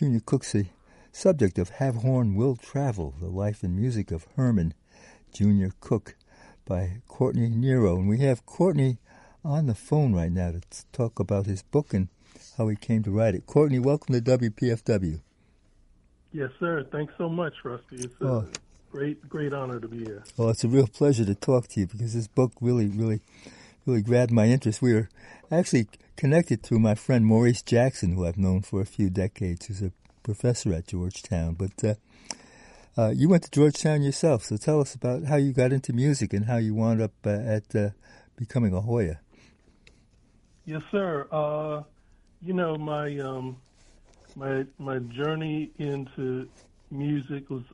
Junior Cook's the subject of Have Horn Will Travel, The Life and Music of Herman Junior Cook by Courtney Nero. And we have Courtney on the phone right now to talk about his book and how he came to write it. Courtney, welcome to WPFW. Yes, sir. Thanks so much, Rusty. It's a great honor to be here. Well, it's a real pleasure to talk to you because this book really grabbed my interest. We were actually connected through my friend Maurice Jackson, who I've known for a few decades, who's a professor at Georgetown. But you went to Georgetown yourself, so tell us about how you got into music and how you wound up at becoming a Hoya. Yes, sir. My journey into music was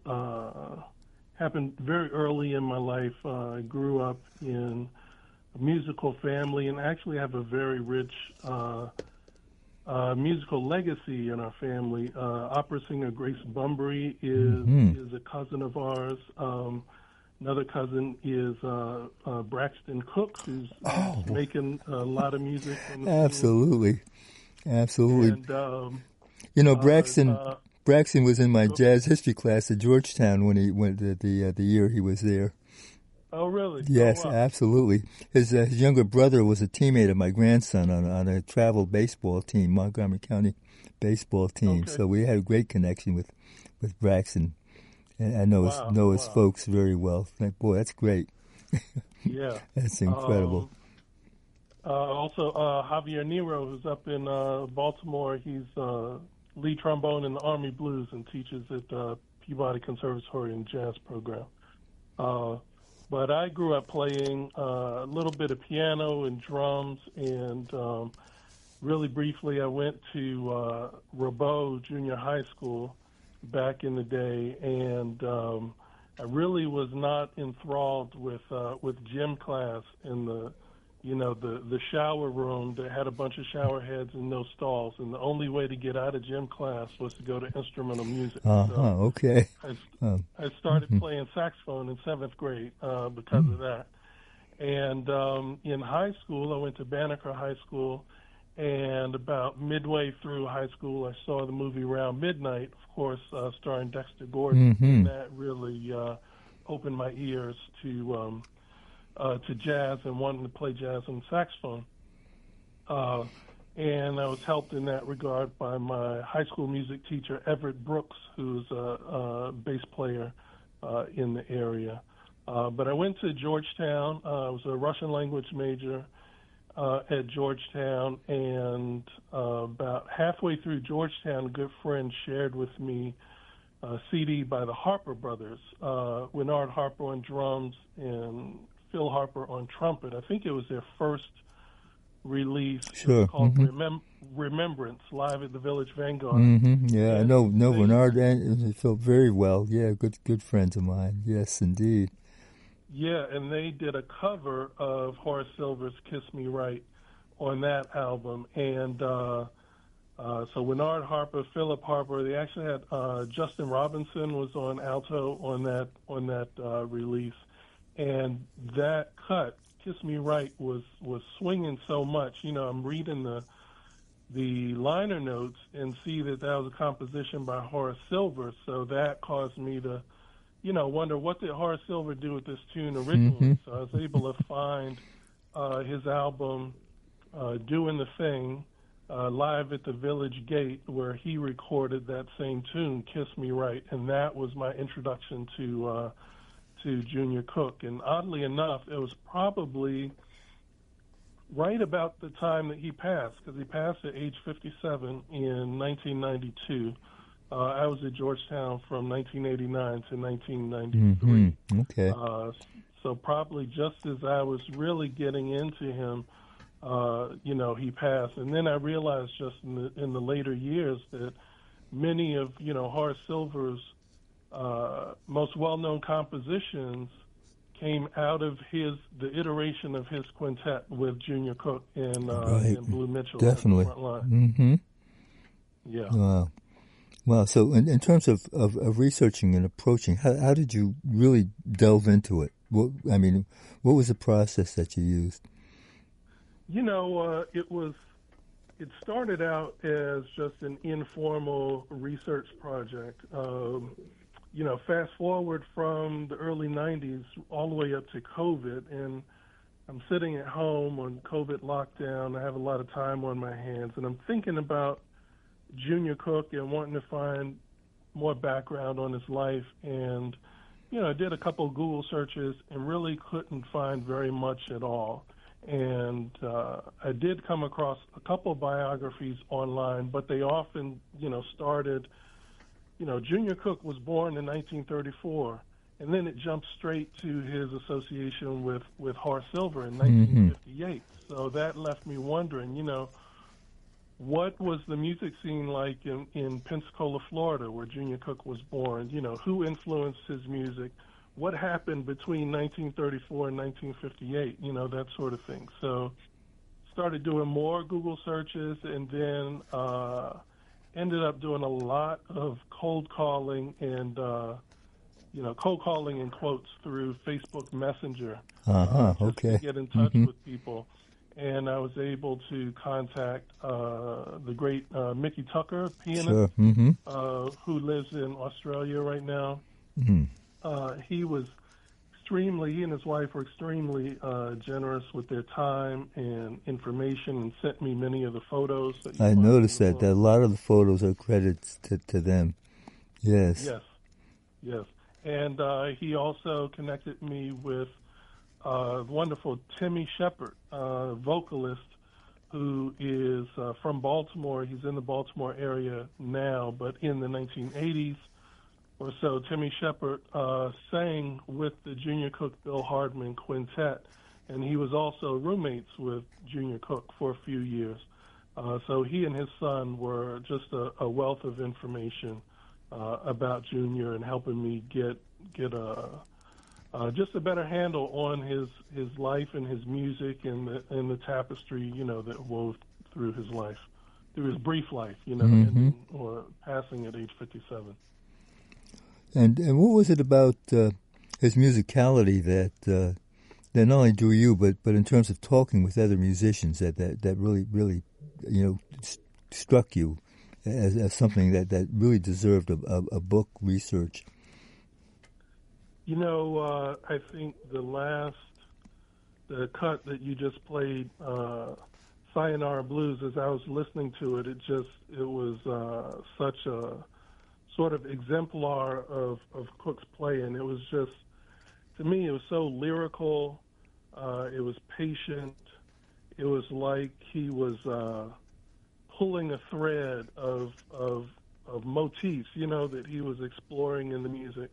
happened very early in my life. I grew up in a musical family and actually have a very rich musical legacy in our family. Opera singer Grace Bunbury is a cousin of ours. Another cousin is Braxton Cook, who's making a lot of music. Absolutely. And, Braxton was in my jazz history class at Georgetown when he went the year he was there. Oh, really? Yes, wow. Absolutely. His younger brother was a teammate of my grandson on a travel baseball team, Montgomery County baseball team. Okay. So we had a great connection with Braxton. And I know his folks very well. Boy, that's great. Yeah. That's incredible. Also, Javier Nero, who's up in Baltimore, he's lead trombone in the Army Blues and teaches at Peabody Conservatory and Jazz program. But I grew up playing a little bit of piano and drums, and really briefly I went to Rabault Junior High School back in the day, and I really was not enthralled with gym class in the shower room that had a bunch of shower heads and no stalls, and the only way to get out of gym class was to go to instrumental music. Okay. I started playing saxophone in 7th grade because of that. And in high school, I went to Banneker High School, and about midway through high school, I saw the movie Around Midnight, of course, starring Dexter Gordon, and that really opened my ears to jazz and wanting to play jazz on saxophone. And I was helped in that regard by my high school music teacher, Everett Brooks, who's a bass player in the area. But I went to Georgetown. I was a Russian language major at Georgetown, and about halfway through Georgetown, a good friend shared with me a CD by the Harper brothers, Winard Harper on drums and Phil Harper on trumpet. I think it was their first release. Sure. It's called Remembrance, live at the Village Vanguard. Yeah, I know Winard and Phil very well. Yeah, good friends of mine. Yes, indeed. Yeah, and they did a cover of Horace Silver's Kiss Me Right on that album. And so Winard Harper, Philip Harper, they actually had Justin Robinson was on alto on that release. And that cut, Kiss Me Right, was swinging so much. I'm reading the liner notes and see that was a composition by Horace Silver. So that caused me to, wonder what did Horace Silver do with this tune originally. So I was able to find his album, Doing the Thing, live at the Village Gate, where he recorded that same tune, Kiss Me Right. And that was my introduction to Junior Cook. And oddly enough, it was probably right about the time that he passed, because he passed at age 57 in 1992. I was at Georgetown from 1989 to 1993. Okay. So probably just as I was really getting into him, he passed. And then I realized just in the later years that many of, Horace Silver's most well-known compositions came out of the iteration of his quintet with Junior Cook and Blue Mitchell. Definitely. In the front line. Yeah. Wow. So in terms of researching and approaching, how did you really delve into it? What was the process that you used? It was it started out as just an informal research project. Fast forward from the early 90s all the way up to COVID, and I'm sitting at home on COVID lockdown. I have a lot of time on my hands, and I'm thinking about Junior Cook and wanting to find more background on his life. And, I did a couple of Google searches and really couldn't find very much at all. And I did come across a couple of biographies online, but they often, started, Junior Cook was born in 1934, and then it jumped straight to his association with Horace Silver in 1958. So that left me wondering, what was the music scene like in Pensacola, Florida, where Junior Cook was born? Who influenced his music? What happened between 1934 and 1958? That sort of thing. So started doing more Google searches, and then ended up doing a lot of cold calling and, cold calling in quotes through Facebook Messenger. Just to get in touch with people. And I was able to contact the great Mickey Tucker, pianist, who lives in Australia right now. He and his wife were extremely generous with their time and information, and sent me many of the photos. I noticed that a lot of the photos are credits to them. Yes. Yes. And he also connected me with wonderful Timmy Shepard, vocalist, who is from Baltimore. He's in the Baltimore area now, but in the 1980s or so, Timmy Shepard sang with the Junior Cook Bill Hardman Quintet, and he was also roommates with Junior Cook for a few years. So he and his son were just a wealth of information about Junior, and helping me get just a better handle on his life and his music and the tapestry, that wove through his life, through his brief life, or passing at age 57. And what was it about his musicality that not only drew you, but in terms of talking with other musicians that really struck you as something that really deserved a book research? I think the cut that you just played, Sayonara Blues, as I was listening to it, it was such a sort of exemplar of Cook's playing. It was just, to me, it was so lyrical. It was patient. It was like he was pulling a thread of motifs, that he was exploring in the music.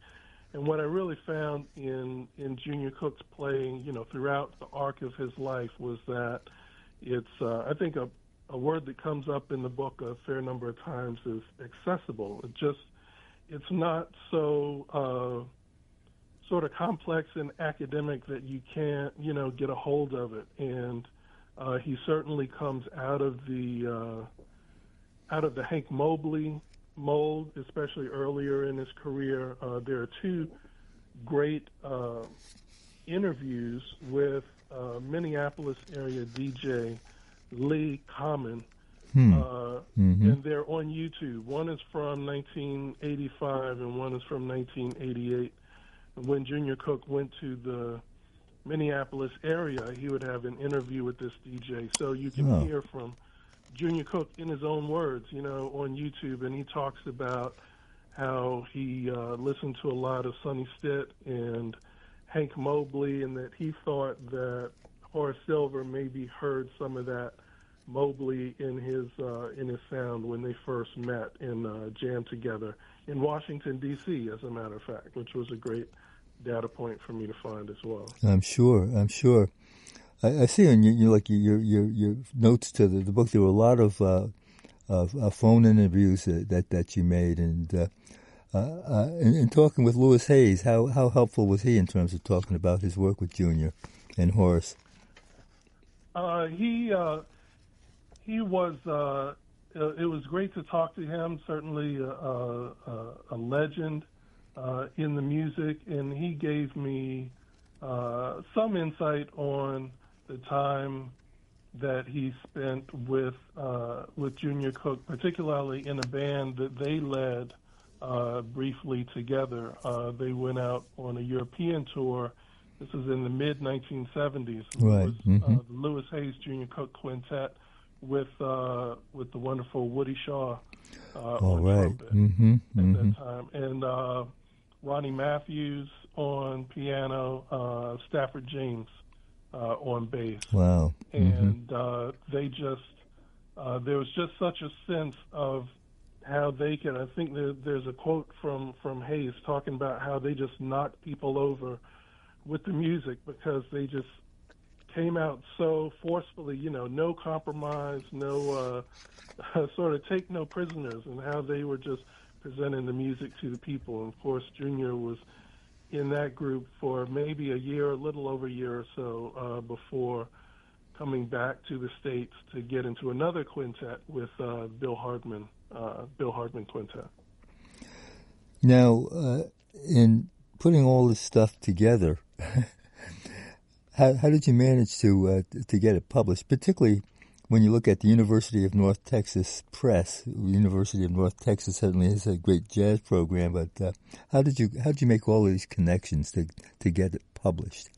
And what I really found in Junior Cook's playing, throughout the arc of his life, was that it's, I think, a word that comes up in the book a fair number of times is accessible. It's not so sort of complex and academic that you can't, get a hold of it. And he certainly comes out of the Hank Mobley mold, especially earlier in his career. There are two great interviews with Minneapolis area DJ Lee Common, and they're on YouTube. One is from 1985 and one is from 1988. When Junior Cook went to the Minneapolis area, he would have an interview with this DJ. So you can hear from Junior Cook in his own words, on YouTube, and he talks about how he listened to a lot of Sonny Stitt and Hank Mobley, and that he thought that Horace Silver maybe heard some of that Mobley in his sound when they first met and jammed together in Washington, D.C., as a matter of fact, which was a great data point for me to find as well. I'm sure. I see on your notes to the book, there were a lot of phone interviews that you made, and in talking with Louis Hayes, how helpful was he in terms of talking about his work with Junior and Horace? He was. It was great to talk to him. Certainly a legend in the music, and he gave me some insight on the time that he spent with Junior Cook, particularly in a band that they led briefly together. They went out on a European tour. This was in the mid-1970s. Right. The Lewis Hayes Junior Cook Quintet with the wonderful Woody Shaw on trumpet at that time, and Ronnie Matthews on piano, Stafford James on bass. Wow. And they just there was just such a sense of how they can. I think there's a quote from Hayes talking about how they just knocked people over with the music because they just came out so forcefully, no compromise, no sort of take no prisoners, and how they were just presenting the music to the people. And of course, Junior was in that group for maybe a little over a year or so before coming back to the States to get into another quintet with Bill Hardman Quintet. Now, in putting all this stuff together, how did you manage to get it published? Particularly when you look at the University of North Texas Press. The University of North Texas certainly has a great jazz program, but how did you make all of these connections to get it published?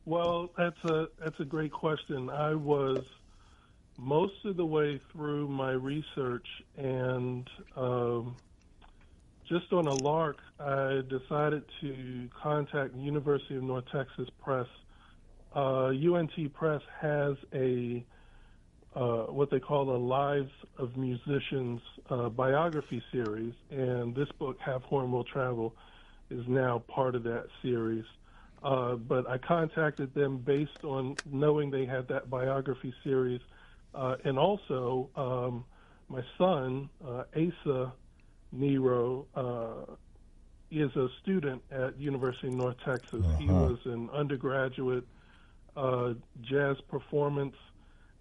Well, that's a great question. I was most of the way through my research, and just on a lark, I decided to contact the University of North Texas Press. UNT Press has a what they call a Lives of Musicians biography series, and this book, Half Horn Will Travel, is now part of that series. But I contacted them based on knowing they had that biography series, and also my son, Asa Nero, is a student at University of North Texas. He was an undergraduate jazz performance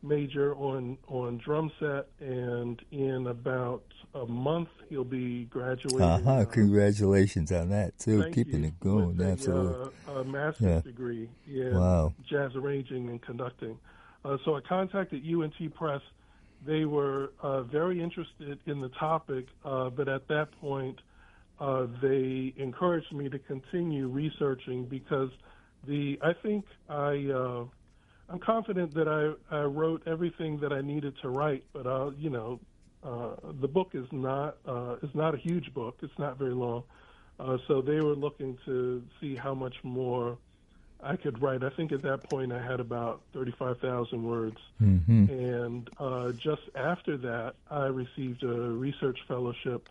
major on drum set, and in about a month he'll be graduating. Congratulations on that too. Keeping it going, with absolutely. A master's degree in jazz arranging and conducting. So I contacted UNT Press. They were very interested in the topic, but at that point they encouraged me to continue researching because I'm confident that I wrote everything that I needed to write, but the book is not a huge book. It's not very long, so they were looking to see how much more I could write. I think at that point I had about 35,000 words, and just after that I received a research fellowship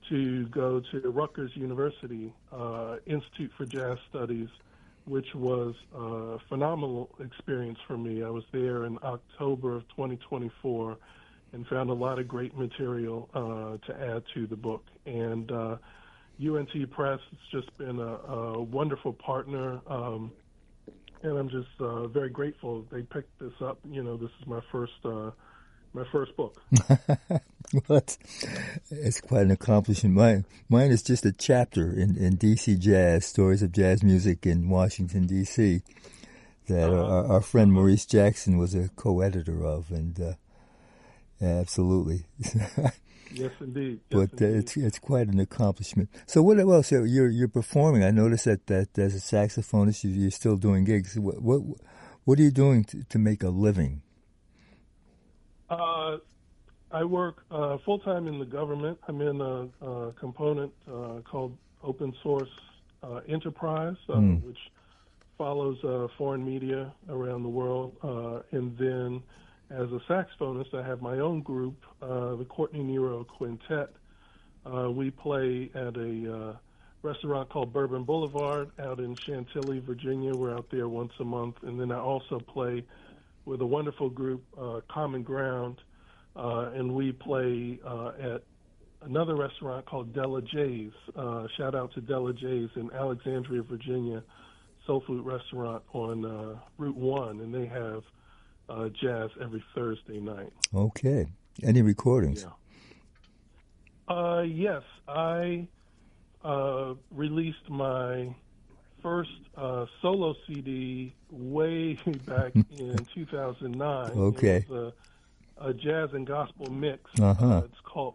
to go to Rutgers University Institute for Jazz Studies, which was a phenomenal experience for me. I was there in October of 2024 and found a lot of great material to add to the book. And UNT Press has just been a wonderful partner, and I'm just very grateful they picked this up. This is my first book. Well, it's quite an accomplishment. Mine is just a chapter in D.C. Jazz, Stories of Jazz Music in Washington, D.C., that our friend Maurice Jackson was a co-editor of, and absolutely. Yes, indeed. It's quite an accomplishment. So what else? So you're performing. I noticed that as a saxophonist, you're still doing gigs. What are you doing to make a living? I work full-time in the government. I'm in a component called Open Source Enterprise, which follows foreign media around the world. And then as a saxophonist, I have my own group, the Courtney Nero Quintet. We play at a restaurant called Bourbon Boulevard out in Chantilly, Virginia. We're out there once a month. And then I also play with a wonderful group, Common Ground, and we play at another restaurant called Della J's. Shout out to Della J's in Alexandria, Virginia, soul food restaurant on Route 1, and they have jazz every Thursday night. Okay. Any recordings? Yeah. Yes, I released my first solo CD way back in 2009. Okay. It was a jazz and gospel mix. It's called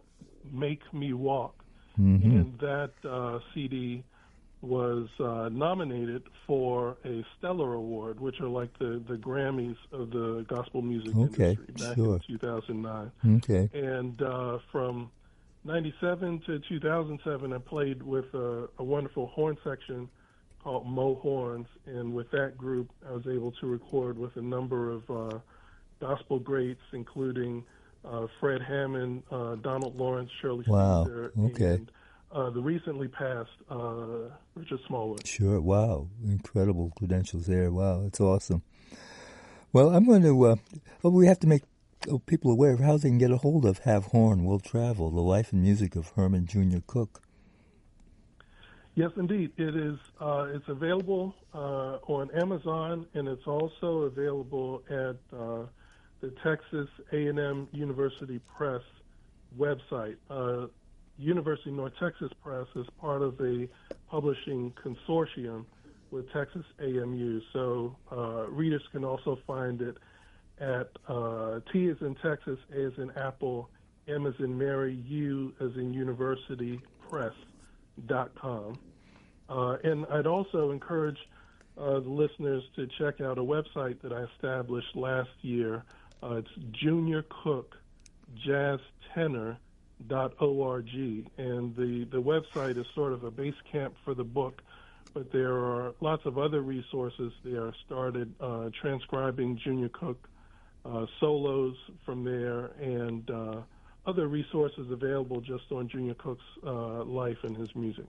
Make Me Walk. And that CD was nominated for a Stellar Award, which are like the Grammys of the gospel music industry back in 2009. Okay. And from 97 to 2007, I played with a wonderful horn section called Mo Horns, and with that group, I was able to record with a number of gospel greats, including Fred Hammond, Donald Lawrence, Shirley Caesar, and the recently passed Richard Smallwood. Sure. Wow. Incredible credentials there. Wow. That's awesome. Well, I'm going to, we have to make people aware of how they can get a hold of Have Horn Will Travel, the life and music of Herman Junior Cook. Yes, indeed. It is. It's available on Amazon, and it's also available at the Texas A&M University Press website. University of North Texas Press is part of a publishing consortium with Texas AMU, so readers can also find it at T as in Texas, A as in Apple, M as in Mary, U as in University Press.com. And I'd also encourage the listeners to check out a website that I established last year. It's juniorcookjazztenor.org, and the website is sort of a base camp for the book, but there are lots of other resources there. Started transcribing Junior Cook solos from there, and other resources available just on Junior Cook's life and his music.